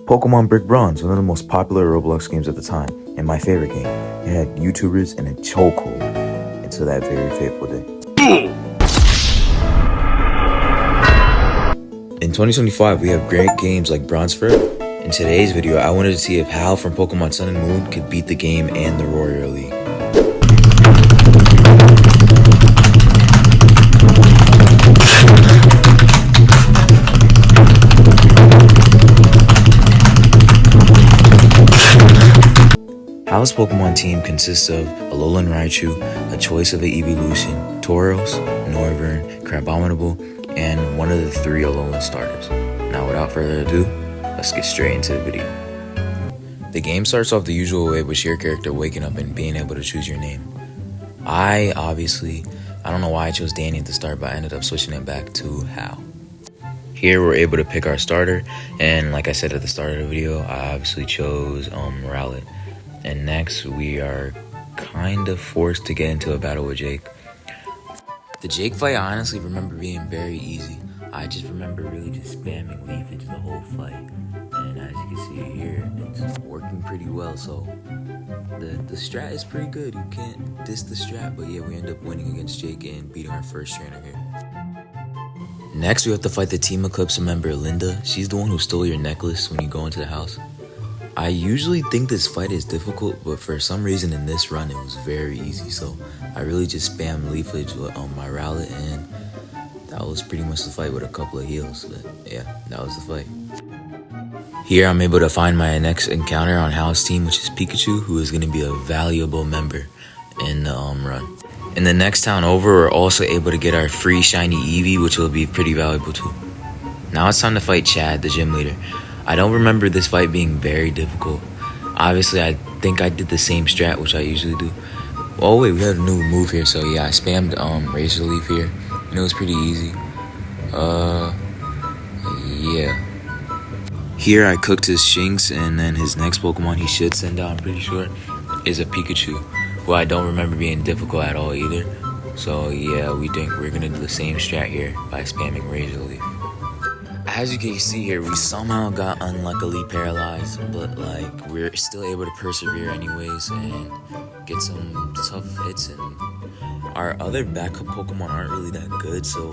Pokemon Brick Bronze, one of the most popular Roblox games at the time, and my favorite game. It had YouTubers in a chokehold until that very fateful day. In 2025, we have great games like Bronze forever. In today's video, I wanted to see if Hal from Pokemon Sun and Moon could beat the game and the Warrior League. Hal's Pokemon team consists of Alolan Raichu, a choice of an evolution, Tauros, Noivern, Crabominable, and one of the 3 Alolan starters. Now without further ado, let's get straight into the video. The game starts off the usual way with your character waking up and being able to choose your name. I don't know why I chose Danny at the start, but I ended up switching it back to Hal. Here we're able to pick our starter, and like I said at the start of the video, I obviously chose Rowlet. And next, we are kind of forced to get into a battle with Jake. The Jake fight, I honestly remember being very easy. I just remember really just spamming leafage the whole fight. And as you can see here, it's working pretty well. So the strat is pretty good. You can't diss the strat, but yeah, we end up winning against Jake and beating our first trainer here. Next, we have to fight the Team Eclipse member, Linda. She's the one who stole your necklace when you go into the house. I usually think this fight is difficult, but for some reason in this run it was very easy, so I really just spammed leafage on my Rowlet, and that was pretty much the fight with a couple of heals. But yeah, that was the fight. Here I'm able to find my next encounter on Haus team, which is Pikachu, who is going to be a valuable member in the run. In the next town over, we're also able to get our free shiny Eevee, which will be pretty valuable too. Now it's time to fight Chad, the gym leader. I don't remember this fight being very difficult. Obviously, I think I did the same strat, which I usually do. Oh wait, we had a new move here, so yeah, I spammed Razor Leaf here, and it was pretty easy. Yeah. Here I cooked his Shinx, and then his next Pokemon he should send out, I'm pretty sure, is a Pikachu, who I don't remember being difficult at all either. So yeah, we think we're gonna do the same strat here by spamming Razor Leaf. As you can see here, we somehow got unluckily paralyzed, but like we're still able to persevere anyways and get some tough hits, and our other backup Pokemon aren't really that good, so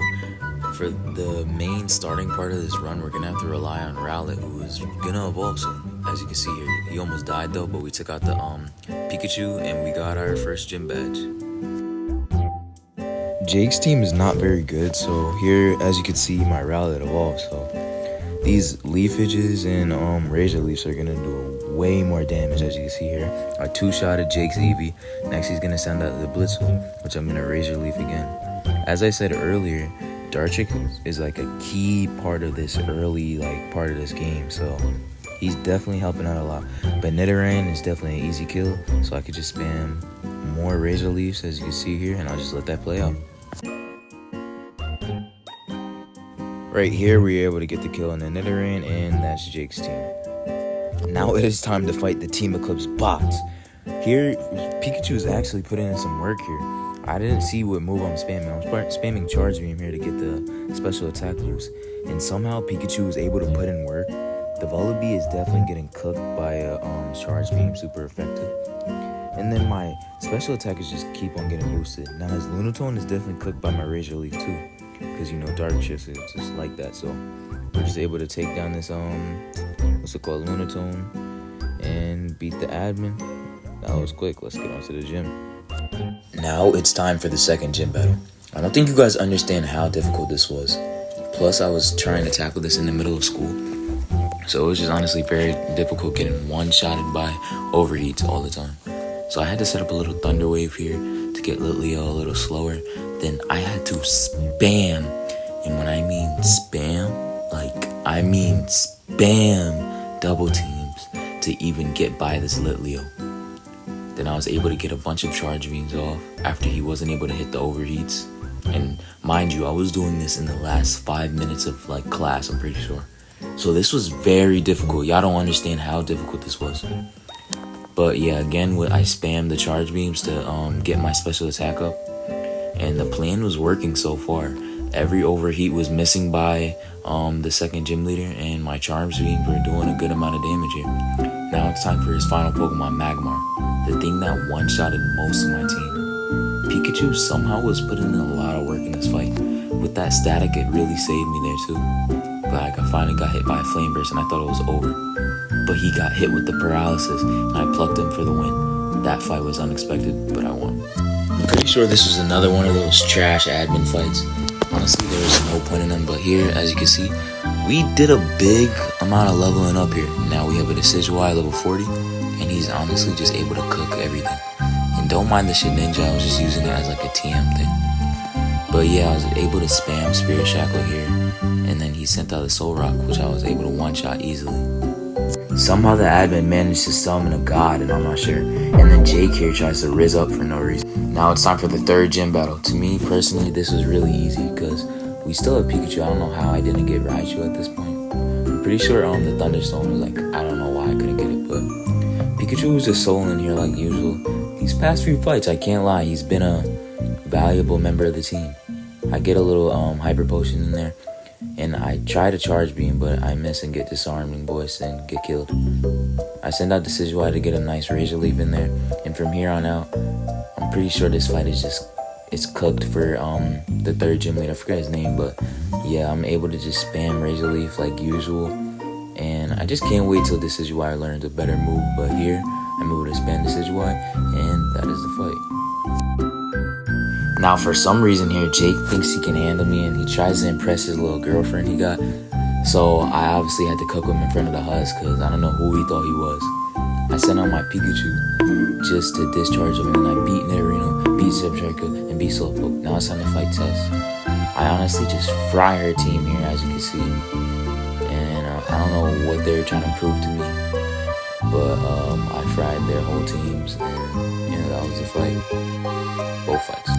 for the main starting part of this run, we're gonna have to rely on Rowlet, who is gonna evolve soon. As you can see here, he almost died though, but we took out the Pikachu and we got our first gym badge. Jake's team is not very good, so here, as you can see, my Rowlet evolved, so these leafages and Razor Leafs are gonna do way more damage, as you can see here. I 2-shotted Jake's Eevee. Next he's gonna send out the Blitzel, which I'm gonna Razor Leaf again. As I said earlier, Dartrick is like a key part of this early part of this game, so he's definitely helping out a lot. But Nidoran is definitely an easy kill, so I could just spam more Razor Leafs, as you can see here, and I'll just let that play out. Right here, we were able to get the kill on the Nidoran, and that's Jake's team. Now it is time to fight the Team Eclipse bots. Here, Pikachu is actually putting in some work here. I didn't see what move I'm spamming. I was spamming Charge Beam here to get the special attack boost, and somehow Pikachu was able to put in work. The Vullaby is definitely getting cooked by a Charge Beam, super effective. And then my special attackers just keep on getting boosted. Now his Lunatone is definitely cooked by my Razor Leaf too, because you know Dark Shifts is just like that. So we're just able to take down this what's it called, Lunatone, and beat the admin. That was quick. Let's get on to the gym. Now it's time for the second gym battle. I don't think you guys understand how difficult this was. Plus I was trying to tackle this in the middle of school, so it was just honestly very difficult getting one-shotted by overheats all the time. So I had to set up a little Thunder Wave here to get Litleo a little slower. Then I had to spam, and when I mean spam, I mean spam double teams to even get by this Litleo. Then I was able to get a bunch of Charge Beams off after he wasn't able to hit the overheats. And mind you, I was doing this in the last 5 minutes of class, I'm pretty sure. So this was very difficult. Y'all don't understand how difficult this was. But yeah, again, I spammed the Charge Beams to get my special attack up, and the plan was working so far. Every overheat was missing by the second gym leader, and my charms beams were doing a good amount of damage here. Now it's time for his final Pokemon, Magmar, the thing that one-shotted most of my team. Pikachu somehow was putting in a lot of work in this fight. With that static, it really saved me there too. Like, I finally got hit by a flame burst and I thought it was over. But he got hit with the paralysis and I plucked him for the win. That fight was unexpected, but I won. I'm pretty sure this was another one of those trash admin fights. Honestly, there was no point in them, but here, as you can see, we did a big amount of leveling up here. Now we have a Decidueye level 40, and he's honestly just able to cook everything. And don't mind the shit ninja, I was just using it as like a TM thing. But yeah, I was able to spam Spirit Shackle here, and then he sent out a Soul Rock, which I was able to one-shot easily. Somehow the admin managed to summon a god, and I'm not sure. And then Jake here tries to rizz up for no reason. Now it's time for the third gym battle. To me, personally, this was really easy, because we still have Pikachu. I don't know how I didn't get Raichu at this point. I'm pretty sure the Thunderstone was like, I don't know why I couldn't get it, but Pikachu was just soloing here like usual. These past few fights, I can't lie, he's been a valuable member of the team. I get a little Hyper Potion in there, and I try to Charge Beam, but I miss and get Disarming Voice and get killed. I send out Decidueye to get a nice Razor Leaf in there, and from here on out, I'm pretty sure this fight is it's cooked for the third gym leader. I forget his name, but yeah, I'm able to just spam Razor Leaf like usual, and I just can't wait till Decidueye learns a better move. But here, I'm able to spam Decidueye, and that is the fight. Now, for some reason here, Jake thinks he can handle me, and he tries to impress his little girlfriend he got. So I obviously had to cook him in front of the Haus, because I don't know who he thought he was. I sent out my Pikachu just to discharge him, and then I beat Nidorino, beat Zebstrika, and beat Slowpoke. Now it's time to fight Tess. I honestly just fry her team here, as you can see. And I don't know what they're trying to prove to me, but I fried their whole teams, and yeah, that was the fight. Both fights.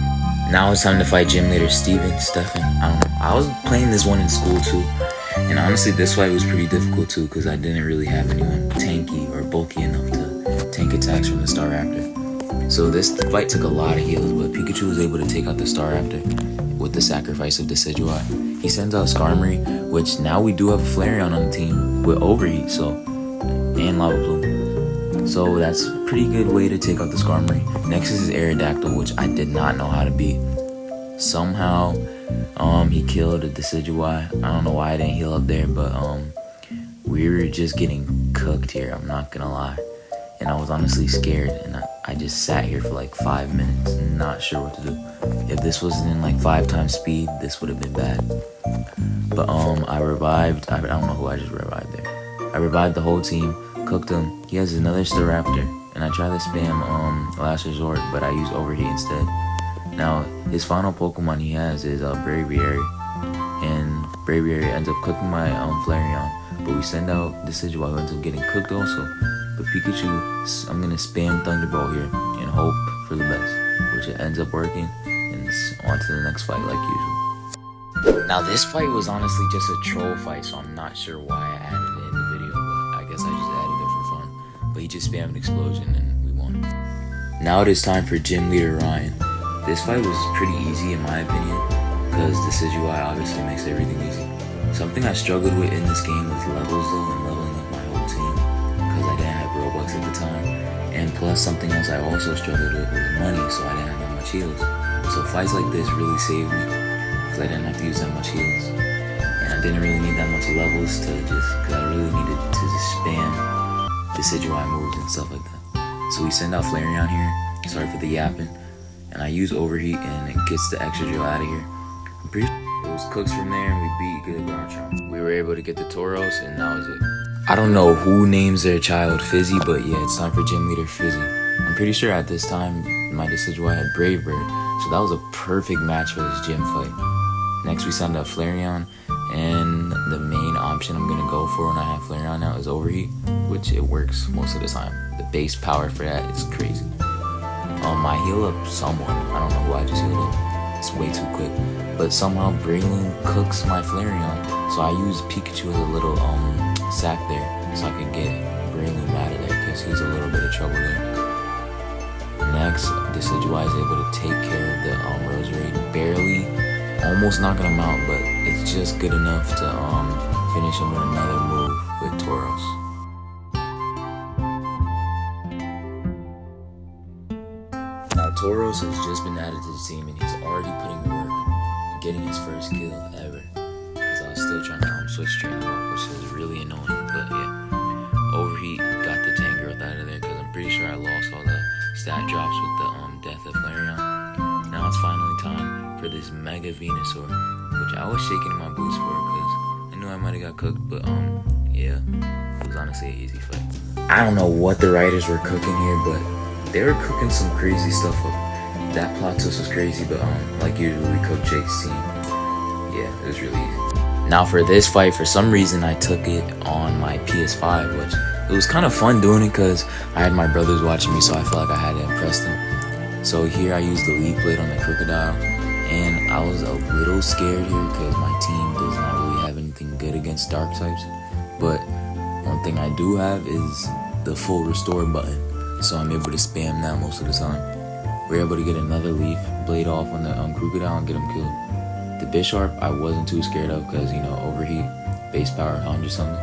Now it's time to fight gym leader Stefan. I don't know. I was playing this one in school too, and honestly this fight was pretty difficult too, because I didn't really have anyone tanky or bulky enough to tank attacks from the Staraptor. So this fight took a lot of heals, but Pikachu was able to take out the Staraptor with the sacrifice of Decidueye. He sends out Skarmory, which now we do have a Flareon on the team with Overheat, and Lava Plume. So that's a pretty good way to take out the Skarmory. Next is his Aerodactyl, which I did not know how to beat. Somehow, he killed a Decidueye. I don't know why I didn't heal up there, but we were just getting cooked here, I'm not gonna lie. And I was honestly scared, and I just sat here for like 5 minutes, not sure what to do. If this wasn't in like 5 times speed, this would have been bad. But I revived, I don't know who I just revived there. I revived the whole team, cooked him. He has another Staraptor, and I try to spam Last Resort, but I use Overheat instead. Now, his final Pokemon he has is Braviary, and Braviary ends up cooking my Flareon, but we send out Decidueye, who ends up getting cooked also. But Pikachu, I'm gonna spam Thunderbolt here and hope for the best, which it ends up working, and it's on to the next fight like usual. Now this fight was honestly just a troll fight, so I'm not sure why I added it in the video, but I guess I just added it for fun. But he just spammed an explosion and we won. Now it is time for Gym Leader Ryan. This fight was pretty easy in my opinion, because Decidueye obviously makes everything easy. Something I struggled with in this game was levels though, and leveling up my whole team, because I didn't have Robux at the time. And plus something else I also struggled with was money, so I didn't have that much heals. So fights like this really saved me, because I didn't have to use that much heals. And I didn't really need that much levels because I really needed to just spam Decidueye moves and stuff like that. So we send out Flareon here, sorry for the yapping, and I use Overheat and it gets the extra Joe out of here. I'm pretty sure it was cooks from there and we beat good Garchomp. We were able to get the Tauros and that was it. I don't know who names their child Fizzy, but yeah, it's time for Gym Leader Fizzy. I'm pretty sure at this time my Decidueye had Brave Bird, so that was a perfect match for this gym fight. Next we send out Flareon, and the main option I'm gonna go for when I have Flareon out is Overheat, which it works most of the time. The base power for that is crazy. I heal up someone, I don't know who I just healed up, it's way too quick. But somehow Breloom cooks my Flareon, so I use Pikachu as a little sack there, so I can get Breloom out of there, because he's a little bit of trouble there. Next, Decidueye is able to take care of the Roserade barely. almost knocking him out, but it's just good enough to finish him with another move with Tauros. Now Tauros has just been added to the team and he's already putting work and getting his first kill ever. Because I was still trying to switch train him up, which is really annoying. But yeah, Overheat got the Tangrowth out of there because I'm pretty sure I lost all the stat drops with the death of Flareon. Now it's finally time for this Mega Venusaur, which I was shaking in my boots for because I knew I might have got cooked, but yeah, it was honestly an easy fight. I don't know what the writers were cooking here, but they were cooking some crazy stuff up. That plot twist was crazy, but like usual, we cooked Jake's team. Yeah, it was really easy. Now for this fight, for some reason I took it on my PS5, which it was kind of fun doing it because I had my brothers watching me, so I felt like I had to impress them. So here I used the Leaf Blade on the Crocodile, and I was a little scared here because my team does not really have anything good against Dark types. But one thing I do have is the full Restore button, so I'm able to spam that most of the time. We're able to get another Leaf Blade off on the Crocodile and get him killed. The Bisharp I wasn't too scared of because, you know, Overheat, base power 100 something.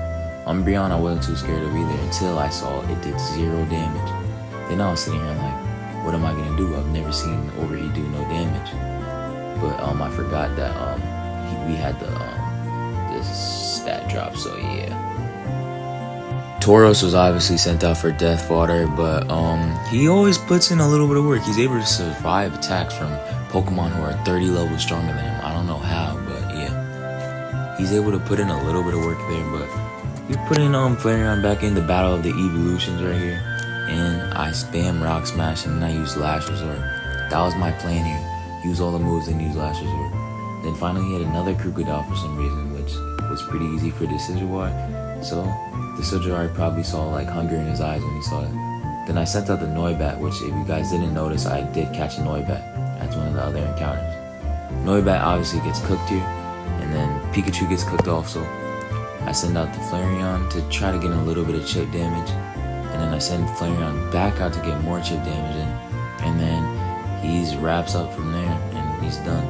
Umbreon I wasn't too scared of either until I saw it did 0 damage. Then I was sitting here like, what am I gonna do? I've never seen Overheat do no damage. But I forgot that we had the this stat drop, so yeah. Tauros was obviously sent out for Death Fodder, but he always puts in a little bit of work. He's able to survive attacks from Pokemon who are 30 levels stronger than him. I don't know how, but yeah. He's able to put in a little bit of work there, but we put in Flareon back in the Battle of the Evolutions right here. And I spam Rock Smash and then I use Last Resort. That was my plan here. Use all the moves and use Last Resort. Then finally he had another Crocodile for some reason, which was pretty easy for Decidueye. So Decidueye probably saw like hunger in his eyes when he saw it. Then I sent out the Noibat, which if you guys didn't notice, I did catch a Noibat. That's one of the other encounters. Noibat obviously gets cooked here, and then Pikachu gets cooked off, so I send out the Flareon to try to get a little bit of chip damage. And then I send Flareon back out to get more chip damage in. And then he wraps up from there and he's done.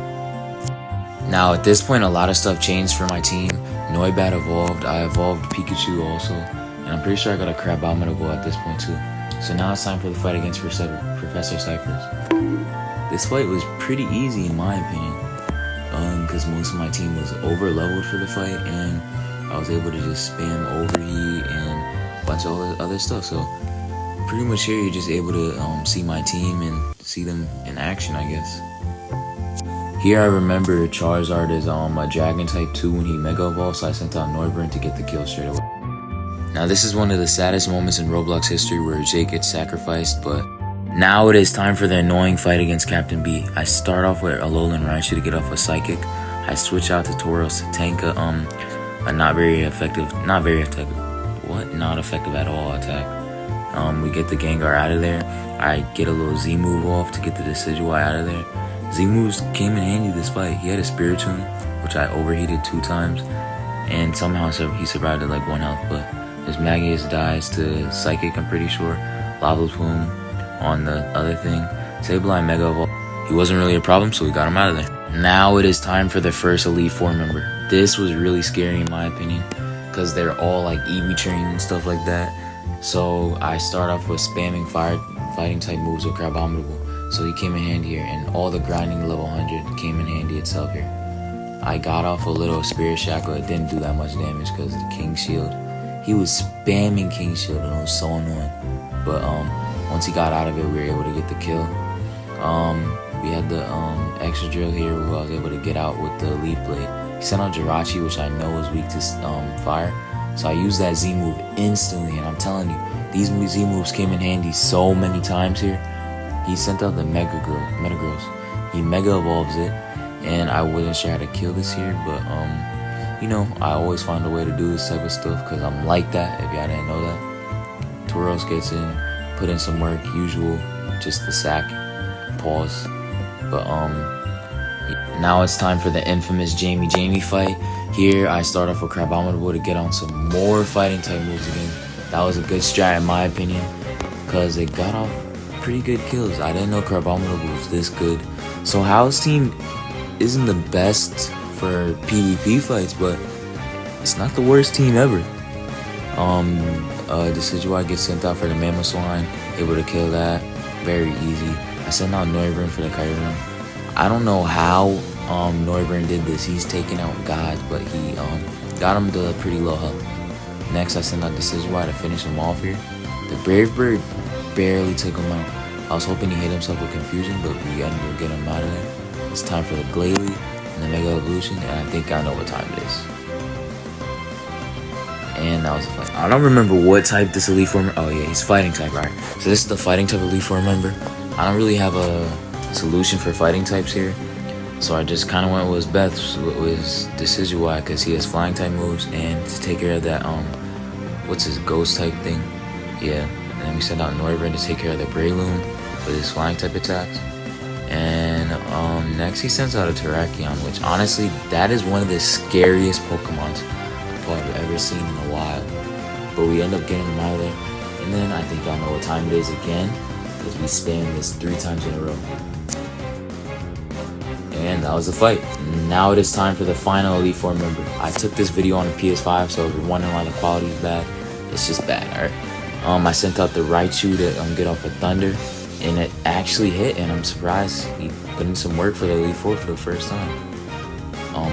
Now at this point a lot of stuff changed for my team. Noibat evolved, I evolved Pikachu also. And I'm pretty sure I got a Crabominable at this point too. So now it's time for the fight against Professor Cypress. This fight was pretty easy in my opinion. Because most of my team was over leveled for the fight and I was able to just spam Overheat and a bunch of all the other stuff. So pretty much here you're just able to see my team and see them in action, I guess. Here I remember Charizard is a Dragon type 2 when he Mega Evolved, so I sent out Noivern to get the kill straight away. Now this is one of the saddest moments in Roblox history where Jake gets sacrificed, but now it is time for the annoying fight against Captain B. I start off with Alolan Raichu to get off a Psychic. I switch out to Tauros to tank a not effective at all attack. We get the Gengar out of there. I get a little Z move off to get the Decidueye out of there. Z moves came in handy this fight. He had a Spiritomb, which I overheated 2 times, and somehow he survived at like 1 health, but his Magius dies to Psychic, I'm pretty sure. Lava Plume on the other thing. Sableye Mega Evolve. He wasn't really a problem, so we got him out of there. Now it is time for the first Elite Four member. This was really scary in my opinion, because they're all like EV trained and stuff like that. So I start off with spamming fighting type moves with Crabominable. So he came in handy here, and all the grinding level 100 came in handy itself here. I got off a little Spirit Shackle. It didn't do that much damage because of the King Shield. He was spamming King Shield and it was so annoying. But once he got out of it, we were able to get the kill. We had the Extra Drill here who I was able to get out with the Leaf Blade. He sent out Jirachi, which I know is weak to fire. So I used that Z move instantly, and I'm telling you, these Z moves came in handy so many times here. He sent out the Metagross. He Mega Evolves it, and I wasn't sure how to kill this here, but you know, I always find a way to do this type of stuff because I'm like that, if y'all didn't know that. Tauros gets in, put in some work, usual, just the sack, pause. But now it's time for the infamous Jamie fight. Here I start off with Crabominable to get on some more fighting type moves again. That was a good strat in my opinion, because it got off pretty good kills. I didn't know Crabominable was this good. So Haus team isn't the best for PvP fights, but it's not the worst team ever. Decidueye gets sent out for the Mammoth Swine, able to kill that, very easy. I sent out Noivern for the Kyurem. I don't know how Noivern did this. He's taking out gods, but he got him to pretty low health. Next, I sent out Decidueye to finish him off here. The Brave Bird barely took him out. I was hoping he hit himself with Confusion, but we ended up getting him out of there. It's time for the Glalie and the Mega Evolution, and I think I know what time it is. And that was a fight. I don't remember what type this Elite Four. Oh yeah, he's fighting type, right? So this is the fighting type Elite Four member. I don't really have a solution for fighting types here, so I just kind of went with Beth's, was Decidueye, because he has flying type moves, and to take care of that what's his ghost type thing? Yeah. And then we sent out Noivern to take care of the Breloom with his flying type attacks. And next he sends out a Terrakion, which honestly, that is one of the scariest Pokemons I've ever seen in a while. But we end up getting him out of there. And then I think y'all know what time it is again, because we spammed this 3 times in a row. And that was the fight. Now it is time for the final Elite Four member. I took this video on a PS5, so if you're wondering why the quality is bad, it's just bad, alright? I sent out the Raichu to get off of Thunder, and it actually hit, and I'm surprised he put in some work for the Elite Four for the first time.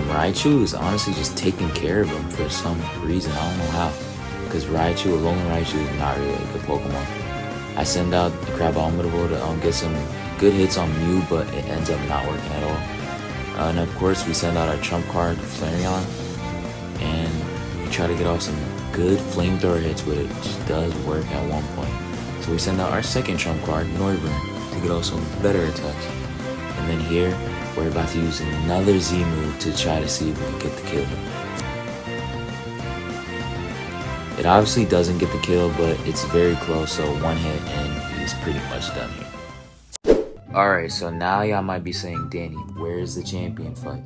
Raichu is honestly just taking care of him for some reason. I don't know how, because Raichu, Alolan Raichu, is not really a good Pokemon. I send out the Crabominable to get some good hits on Mew, but it ends up not working at all. And of course, we send out our trump card, Flareon, and we try to get off some good flamethrower hits with it, which does work at one point. So we send out our second trump card, Noivern, to get off some better attacks. And then here, we're about to use another Z move to try to see if we can get the kill. It obviously doesn't get the kill, but it's very close, so one hit and he's pretty much done here. Alright, so now y'all might be saying, Danny, where is the champion fight?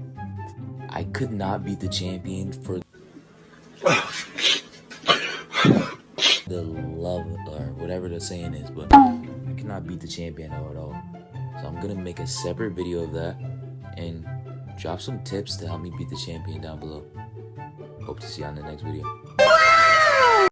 I could not beat the champion for the love, or whatever the saying is, but I cannot beat the champion at all. So I'm gonna make a separate video of that and drop some tips to help me beat the champion down below. Hope to see you on the next video.